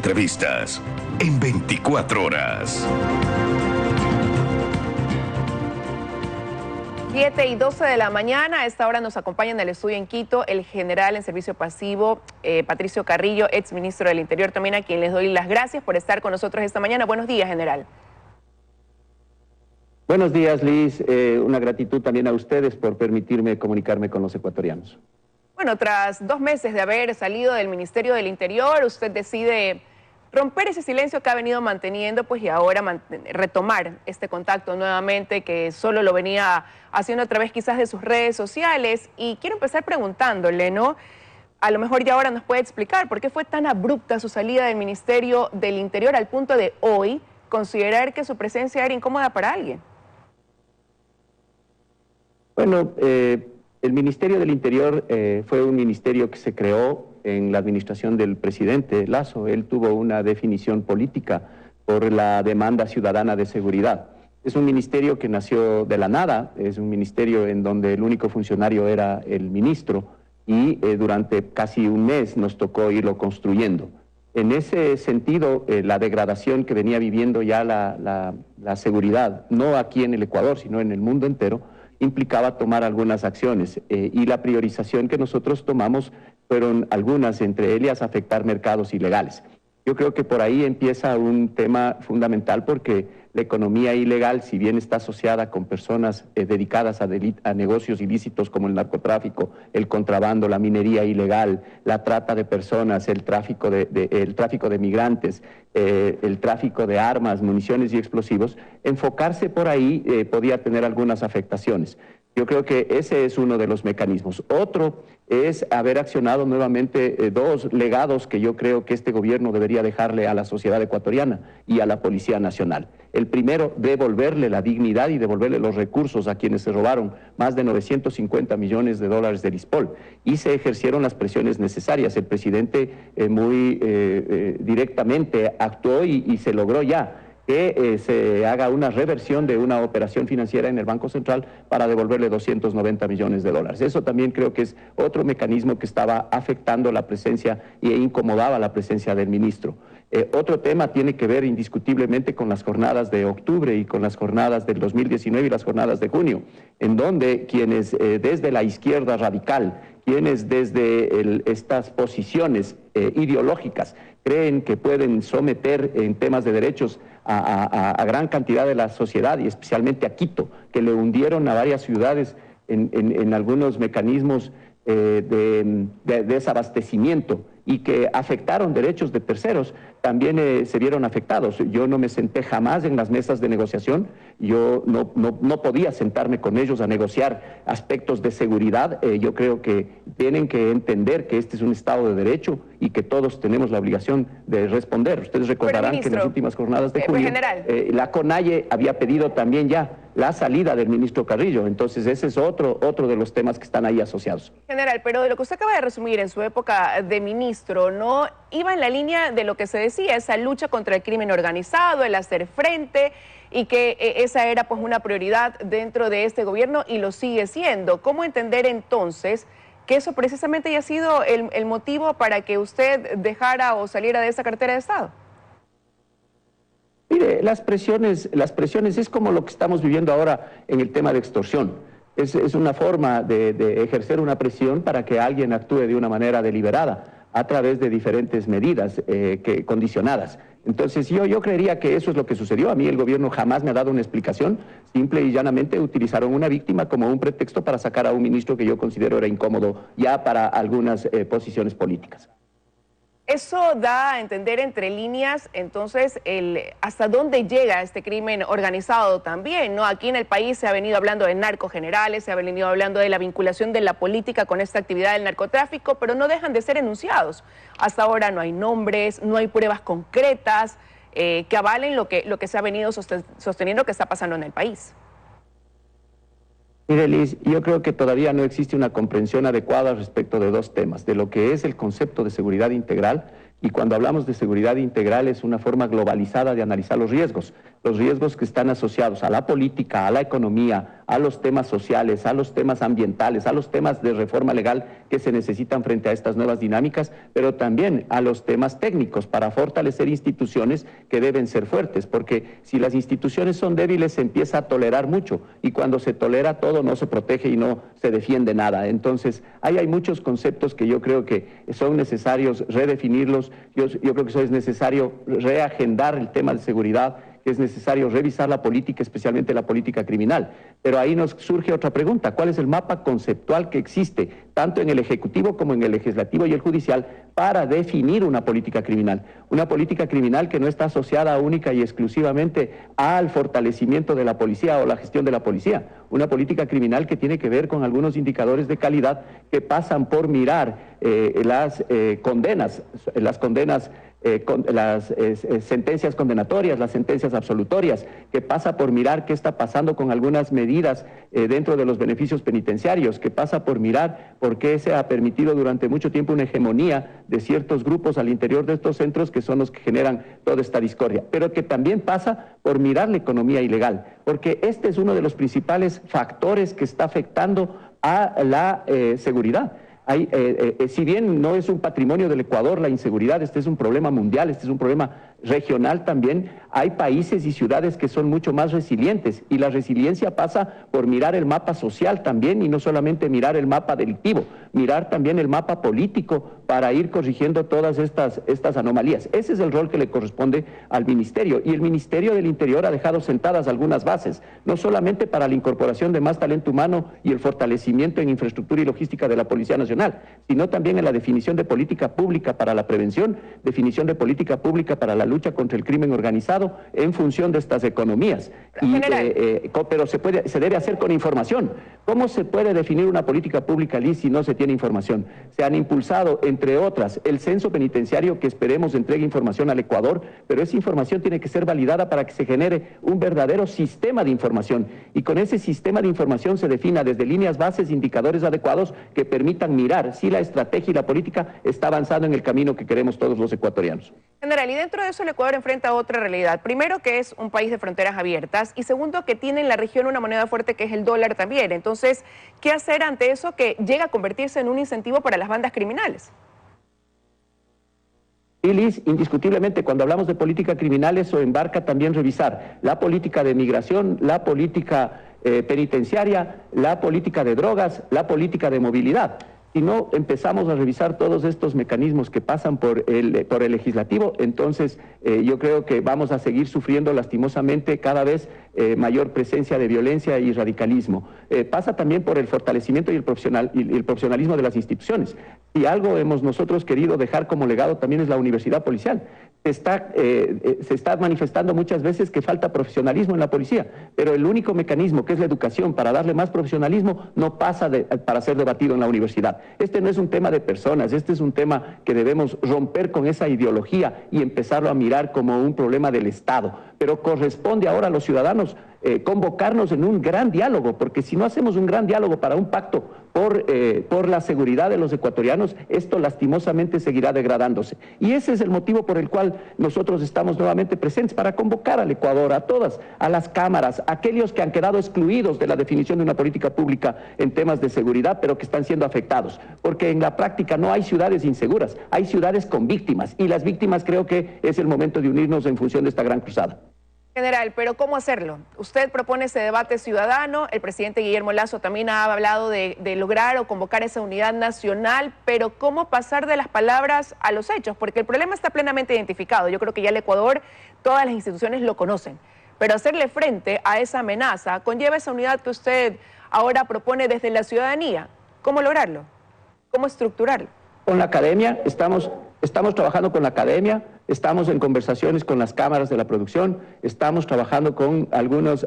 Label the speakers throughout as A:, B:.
A: entrevistas en 24 horas.
B: 7:12 de la mañana. A esta hora nos acompaña en el estudio en Quito el general en servicio pasivo, Patricio Carrillo, ex ministro del Interior, también a quien les doy las gracias por estar con nosotros esta mañana. Buenos días, general.
C: Buenos días, Liz. Una gratitud también a ustedes por permitirme comunicarme con los ecuatorianos.
B: Bueno, tras 2 meses de haber salido del Ministerio del Interior, usted decide romper ese silencio que ha venido manteniendo, pues, y ahora retomar este contacto nuevamente, que solo lo venía haciendo a través quizás de sus redes sociales. Y quiero empezar preguntándole, ¿no? A lo mejor ya ahora nos puede explicar por qué fue tan abrupta su salida del Ministerio del Interior al punto de hoy considerar que su presencia era incómoda para alguien.
C: Bueno, el Ministerio del Interior fue un ministerio que se creó en la administración del presidente Lasso. Él tuvo una definición política por la demanda ciudadana de seguridad. Es un ministerio que nació de la nada, es un ministerio en donde el único funcionario era el ministro y durante casi un mes nos tocó irlo construyendo. En ese sentido, la degradación que venía viviendo ya la seguridad, no aquí en el Ecuador, sino en el mundo entero, implicaba tomar algunas acciones y la priorización que nosotros tomamos fueron algunas, entre ellas afectar mercados ilegales. Yo creo que por ahí empieza un tema fundamental porque la economía ilegal, si bien está asociada con personas dedicadas a negocios ilícitos como el narcotráfico, el contrabando, la minería ilegal, la trata de personas, el tráfico de migrantes, el tráfico de armas, municiones y explosivos, enfocarse por ahí podía tener algunas afectaciones. Yo creo que ese es uno de los mecanismos. Otro es haber accionado nuevamente 2 legados que yo creo que este gobierno debería dejarle a la sociedad ecuatoriana y a la Policía Nacional. El primero, devolverle la dignidad y devolverle los recursos a quienes se robaron más de 950 millones de dólares del ISPOL y se ejercieron las presiones necesarias. El presidente muy directamente actuó y se logró ya que se haga una reversión de una operación financiera en el Banco Central para devolverle 290 millones de dólares. Eso también creo que es otro mecanismo que estaba afectando la presencia e incomodaba la presencia del ministro. Otro tema tiene que ver indiscutiblemente con las jornadas de octubre y con las jornadas del 2019 y las jornadas de junio, en donde quienes desde la izquierda radical, quienes desde estas posiciones ideológicas creen que pueden someter en temas de derechos a gran cantidad de la sociedad y especialmente a Quito, que le hundieron a varias ciudades en algunos mecanismos de desabastecimiento y que afectaron derechos de terceros, también se vieron afectados. Yo no me senté jamás en las mesas de negociación, yo no podía sentarme con ellos a negociar aspectos de seguridad. Yo creo que tienen que entender que este es un Estado de Derecho y que todos tenemos la obligación de responder. Ustedes recordarán que en las últimas jornadas de junio la CONAIE había pedido también ya la salida del ministro Carrillo, entonces ese es otro de los temas que están ahí asociados.
B: General, pero de lo que usted acaba de resumir en su época de ministro, ¿no iba en la línea de lo que se decía, esa lucha contra el crimen organizado, el hacer frente, y que esa era pues una prioridad dentro de este gobierno y lo sigue siendo? ¿Cómo entender entonces que eso precisamente haya sido el motivo para que usted dejara o saliera de esa cartera de Estado?
C: Mire, las presiones es como lo que estamos viviendo ahora en el tema de extorsión. Es una forma de ejercer una presión para que alguien actúe de una manera deliberada a través de diferentes medidas condicionadas. Entonces yo creería que eso es lo que sucedió. A mí el gobierno jamás me ha dado una explicación. Simple y llanamente utilizaron una víctima como un pretexto para sacar a un ministro que yo considero era incómodo ya para algunas posiciones políticas.
B: Eso da a entender entre líneas, entonces, hasta dónde llega este crimen organizado también, ¿no? Aquí en el país se ha venido hablando de narcogenerales, se ha venido hablando de la vinculación de la política con esta actividad del narcotráfico, pero no dejan de ser enunciados. Hasta ahora no hay nombres, no hay pruebas concretas que avalen lo que se ha venido sosteniendo que está pasando en el país.
C: Mire, Liz, yo creo que todavía no existe una comprensión adecuada respecto de 2 temas, de lo que es el concepto de seguridad integral, y cuando hablamos de seguridad integral es una forma globalizada de analizar los riesgos. los riesgos que están asociados a la política, a la economía, a los temas sociales, a los temas ambientales, a los temas de reforma legal que se necesitan frente a estas nuevas dinámicas, pero también a los temas técnicos para fortalecer instituciones que deben ser fuertes, porque si las instituciones son débiles se empieza a tolerar mucho, y cuando se tolera todo no se protege y no se defiende nada. Entonces ahí hay muchos conceptos que yo creo que son necesarios redefinirlos. Yo creo que eso es necesario reagendar el tema de seguridad, que es necesario revisar la política, especialmente la política criminal. Pero ahí nos surge otra pregunta: ¿cuál es el mapa conceptual que existe, tanto en el Ejecutivo como en el Legislativo y el Judicial, para definir una política criminal? Una política criminal que no está asociada única y exclusivamente al fortalecimiento de la policía o la gestión de la policía. Una política criminal que tiene que ver con algunos indicadores de calidad que pasan por mirar las sentencias condenatorias, las sentencias absolutorias, que pasa por mirar qué está pasando con algunas medidas dentro de los beneficios penitenciarios, que pasa por mirar por qué se ha permitido durante mucho tiempo una hegemonía de ciertos grupos al interior de estos centros que son los que generan toda esta discordia, pero que también pasa por mirar la economía ilegal, porque este es uno de los principales factores que está afectando a la seguridad. Si bien no es un patrimonio del Ecuador la inseguridad, este es un problema mundial, este es un problema regional también. Hay países y ciudades que son mucho más resilientes, y la resiliencia pasa por mirar el mapa social también, y no solamente mirar el mapa delictivo, mirar también el mapa político para ir corrigiendo todas estas anomalías. Ese es el rol que le corresponde al Ministerio, y el Ministerio del Interior ha dejado sentadas algunas bases, no solamente para la incorporación de más talento humano y el fortalecimiento en infraestructura y logística de la Policía Nacional, sino también en la definición de política pública para la prevención, definición de política pública para la lucha contra el crimen organizado en función de estas economías. Pero se debe hacer con información. ¿Cómo se puede definir una política pública, Liz, si no se tiene información? Se han impulsado, entre otras, el censo penitenciario, que esperemos entregue información al Ecuador, pero esa información tiene que ser validada para que se genere un verdadero sistema de información, y con ese sistema de información se defina desde líneas bases, indicadores adecuados que permitan mirar si la estrategia y la política está avanzando en el camino que queremos todos los ecuatorianos.
B: General, y dentro de eso el Ecuador enfrenta otra realidad. Primero, que es un país de fronteras abiertas, y segundo, que tiene en la región una moneda fuerte que es el dólar también. Entonces, ¿qué hacer ante eso que llega a convertirse en un incentivo para las bandas criminales?
C: Y Liz, indiscutiblemente, cuando hablamos de política criminal, eso embarca también revisar la política de migración, la política penitenciaria, la política de drogas, la política de movilidad. Si no empezamos a revisar todos estos mecanismos que pasan por el legislativo, entonces yo creo que vamos a seguir sufriendo lastimosamente cada vez mayor presencia de violencia y radicalismo. Pasa también por el fortalecimiento y el profesionalismo de las instituciones. Y algo hemos nosotros querido dejar como legado también es la universidad policial. Se está manifestando muchas veces que falta profesionalismo en la policía, pero el único mecanismo, que es la educación, para darle más profesionalismo, no pasa para ser debatido en la universidad. Este no es un tema de personas, este es un tema que debemos romper con esa ideología y empezarlo a mirar como un problema del Estado. Pero corresponde ahora a los ciudadanos convocarnos en un gran diálogo, porque si no hacemos un gran diálogo para un pacto por la seguridad de los ecuatorianos, esto lastimosamente seguirá degradándose. Y ese es el motivo por el cual nosotros estamos nuevamente presentes, para convocar al Ecuador, a todas, a las cámaras, a aquellos que han quedado excluidos de la definición de una política pública en temas de seguridad, pero que están siendo afectados. Porque en la práctica no hay ciudades inseguras, hay ciudades con víctimas, y las víctimas creo que es el momento de unirnos en función de esta gran cruzada.
B: General, pero ¿cómo hacerlo? Usted propone ese debate ciudadano, el presidente Guillermo Lasso también ha hablado de lograr o convocar esa unidad nacional, pero ¿cómo pasar de las palabras a los hechos? Porque el problema está plenamente identificado. Yo creo que ya el Ecuador, todas las instituciones lo conocen, pero hacerle frente a esa amenaza conlleva esa unidad que usted ahora propone desde la ciudadanía. ¿Cómo lograrlo? ¿Cómo estructurarlo?
C: Con la academia, estamos trabajando con la academia, estamos en conversaciones con las cámaras de la producción, estamos trabajando con algunos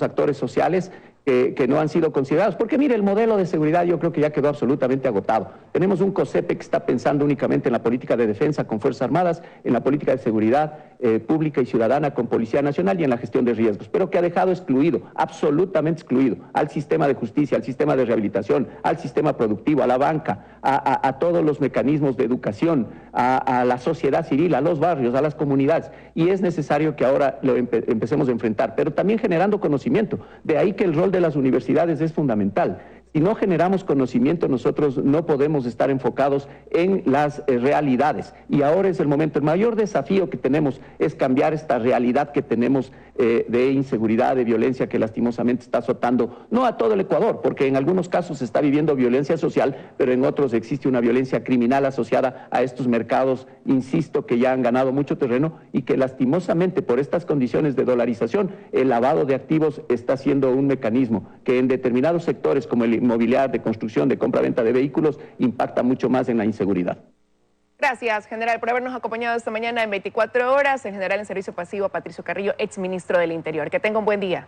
C: actores sociales que no han sido considerados. Porque mire, el modelo de seguridad yo creo que ya quedó absolutamente agotado. Tenemos un COSEPE que está pensando únicamente en la política de defensa con Fuerzas Armadas, en la política de seguridad pública y ciudadana con Policía Nacional y en la gestión de riesgos, pero que ha dejado excluido, absolutamente excluido, al sistema de justicia, al sistema de rehabilitación, al sistema productivo, a la banca, a todos los mecanismos de educación, a la sociedad civil, a los barrios, a las comunidades. Y es necesario que ahora lo empecemos a enfrentar, pero también generando conocimiento. De ahí que el rol de las universidades es fundamental. Si no generamos conocimiento, nosotros no podemos estar enfocados en las realidades. Y ahora es el momento. El mayor desafío que tenemos es cambiar esta realidad que tenemos de inseguridad, de violencia que lastimosamente está azotando, no a todo el Ecuador, porque en algunos casos se está viviendo violencia social, pero en otros existe una violencia criminal asociada a estos mercados, insisto, que ya han ganado mucho terreno y que lastimosamente por estas condiciones de dolarización, el lavado de activos está siendo un mecanismo que en determinados sectores como el inmobiliario, de construcción, de compra-venta de vehículos, impacta mucho más en la inseguridad.
B: Gracias, general, por habernos acompañado esta mañana en 24 horas. El general en servicio pasivo, Patricio Carrillo, exministro del Interior. Que tenga un buen día.